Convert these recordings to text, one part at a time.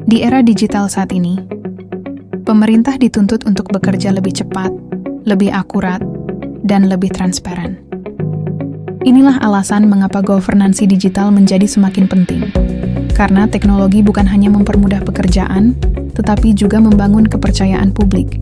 Di era digital saat ini, pemerintah dituntut untuk bekerja lebih cepat, lebih akurat, dan lebih transparan. Inilah alasan mengapa governansi digital menjadi semakin penting. Karena teknologi bukan hanya mempermudah pekerjaan, tetapi juga membangun kepercayaan publik.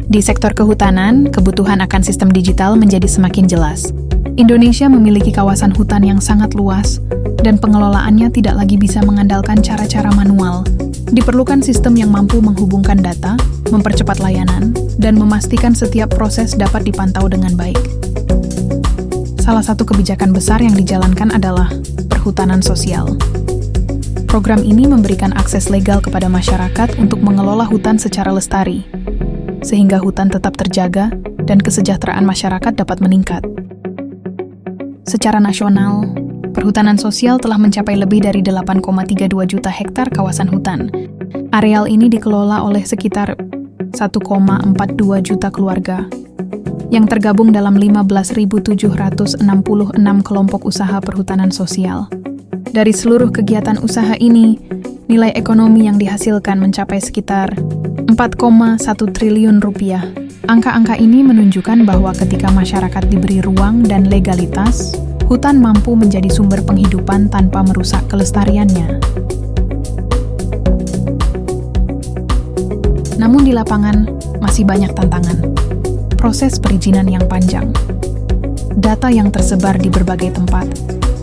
Di sektor kehutanan, kebutuhan akan sistem digital menjadi semakin jelas. Indonesia memiliki kawasan hutan yang sangat luas, dan pengelolaannya tidak lagi bisa mengandalkan cara-cara manual. Diperlukan sistem yang mampu menghubungkan data, mempercepat layanan, dan memastikan setiap proses dapat dipantau dengan baik. Salah satu kebijakan besar yang dijalankan adalah perhutanan sosial. Program ini memberikan akses legal kepada masyarakat untuk mengelola hutan secara lestari, sehingga hutan tetap terjaga dan kesejahteraan masyarakat dapat meningkat. Secara nasional, perhutanan sosial telah mencapai lebih dari 8,32 juta hektar kawasan hutan. Areal ini dikelola oleh sekitar 1,42 juta keluarga, yang tergabung dalam 15.766 kelompok usaha perhutanan sosial. Dari seluruh kegiatan usaha ini, nilai ekonomi yang dihasilkan mencapai sekitar 4,1 triliun rupiah. Angka-angka ini menunjukkan bahwa ketika masyarakat diberi ruang dan legalitas, hutan mampu menjadi sumber penghidupan tanpa merusak kelestariannya. Namun di lapangan, masih banyak tantangan. Proses perizinan yang panjang, data yang tersebar di berbagai tempat,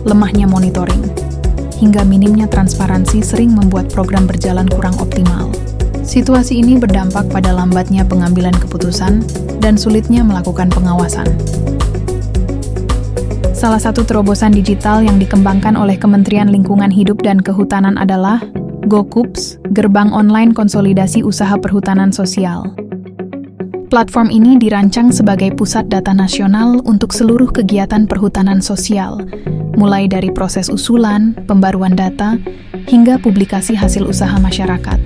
lemahnya monitoring, hingga minimnya transparansi sering membuat program berjalan kurang optimal. Situasi ini berdampak pada lambatnya pengambilan keputusan dan sulitnya melakukan pengawasan. Salah satu terobosan digital yang dikembangkan oleh Kementerian Lingkungan Hidup dan Kehutanan adalah GoKups, Gerbang Online Konsolidasi Usaha Perhutanan Sosial. Platform ini dirancang sebagai pusat data nasional untuk seluruh kegiatan perhutanan sosial, mulai dari proses usulan, pembaruan data, hingga publikasi hasil usaha masyarakat.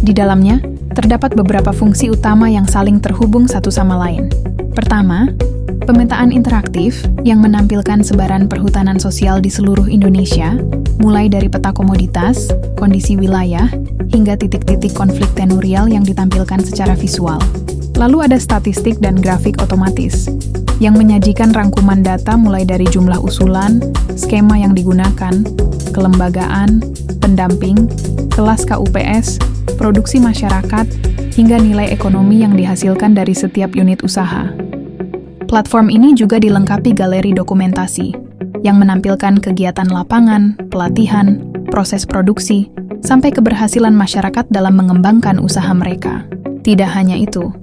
Di dalamnya, terdapat beberapa fungsi utama yang saling terhubung satu sama lain. Pertama, pemetaan interaktif yang menampilkan sebaran perhutanan sosial di seluruh Indonesia, mulai dari peta komoditas, kondisi wilayah, hingga titik-titik konflik tenurial yang ditampilkan secara visual. Lalu ada statistik dan grafik otomatis, yang menyajikan rangkuman data mulai dari jumlah usulan, skema yang digunakan, kelembagaan, pendamping, kelas KUPS, produksi masyarakat, hingga nilai ekonomi yang dihasilkan dari setiap unit usaha. Platform ini juga dilengkapi galeri dokumentasi, yang menampilkan kegiatan lapangan, pelatihan, proses produksi, sampai keberhasilan masyarakat dalam mengembangkan usaha mereka. Tidak hanya itu,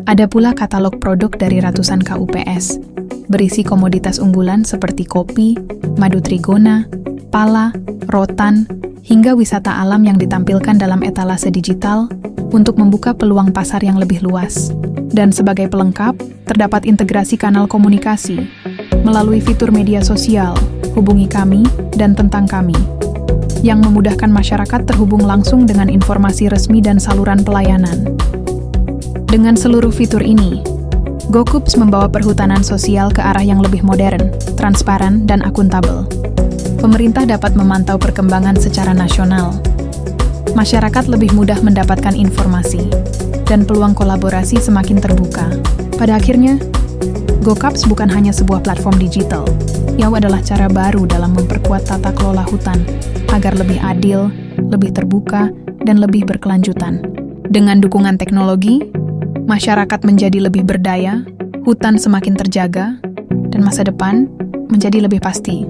ada pula katalog produk dari ratusan KUPS, berisi komoditas unggulan seperti kopi, madu trigona, pala, rotan, hingga wisata alam yang ditampilkan dalam etalase digital untuk membuka peluang pasar yang lebih luas. Dan sebagai pelengkap, terdapat integrasi kanal komunikasi melalui fitur media sosial, hubungi kami, dan tentang kami, yang memudahkan masyarakat terhubung langsung dengan informasi resmi dan saluran pelayanan. Dengan seluruh fitur ini, GoKups membawa perhutanan sosial ke arah yang lebih modern, transparan, dan akuntabel. Pemerintah dapat memantau perkembangan secara nasional. Masyarakat lebih mudah mendapatkan informasi, dan peluang kolaborasi semakin terbuka. Pada akhirnya, GoKups bukan hanya sebuah platform digital. Ia adalah cara baru dalam memperkuat tata kelola hutan, agar lebih adil, lebih terbuka, dan lebih berkelanjutan. Dengan dukungan teknologi, masyarakat menjadi lebih berdaya, hutan semakin terjaga, dan masa depan menjadi lebih pasti.